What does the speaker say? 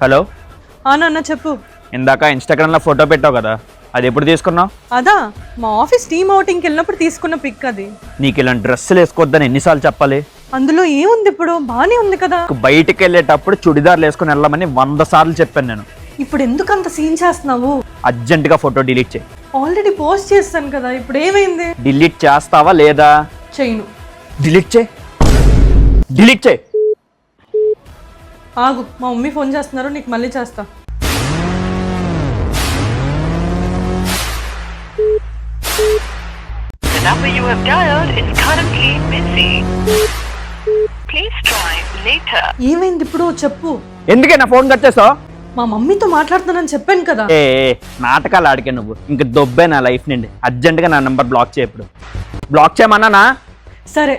Hello. నాన్న చెప్పు. ఇందాక ఇన్స్టాగ్రామ్లో ఫోటో పెట్టావు కదా, అది ఎప్పుడు తీసుకున్నావు? అదా మా ఆఫీస్ టీమ్ అవుటింగ్కి వెళ్ళినప్పుడు తీసుకున్న పిక్ అది. నీకు ఇలాంటి డ్రెస్సులు వేసుకోవద్దని ఎన్నిసార్లు చెప్పాలి? అందులో ఏముంది, ఇప్పుడు బానే ఉంది కదా. బయటికి వెళ్ళేటప్పుడు చుడిదార్లు వేసుకుని వెళ్ళమని 100 సార్లు చెప్పాను నేను. ఇప్పుడు ఎందుకు అంత సీన్ చేస్తున్నావు? అర్జెంటుగా ఫోటో డిలీట్ చేయి. ఆల్రెడీ పోస్ట్ చేస్తాను కదా, ఇప్పుడు ఏమైంది? డిలీట్ చేస్తావా లేదా? చేయను. డిలీట్ చేయి, డిలీట్ చేయి. ఆగు, మా మమ్మీ ఫోన్ చేస్తున్నారు, నీకు మళ్ళీ చేస్తా. The number you have dialed is currently busy. Please try later. ఏమైంది ఇప్పుడు చెప్పు. ఎందుకే నా ఫోన్ కట్ చేస్తావు? మా మమ్మీతో మాట్లాడుతున్నానని చెప్పాను కదా. ఏ నాటకాలు ఆడికే నువ్వు. ఇంక దొబ్బే నా లైఫ్ నుండి. అర్జెంటుగా నా నెంబర్ బ్లాక్ చేయి. ఇప్పుడు బ్లాక్ చేయమన్నానా? సరే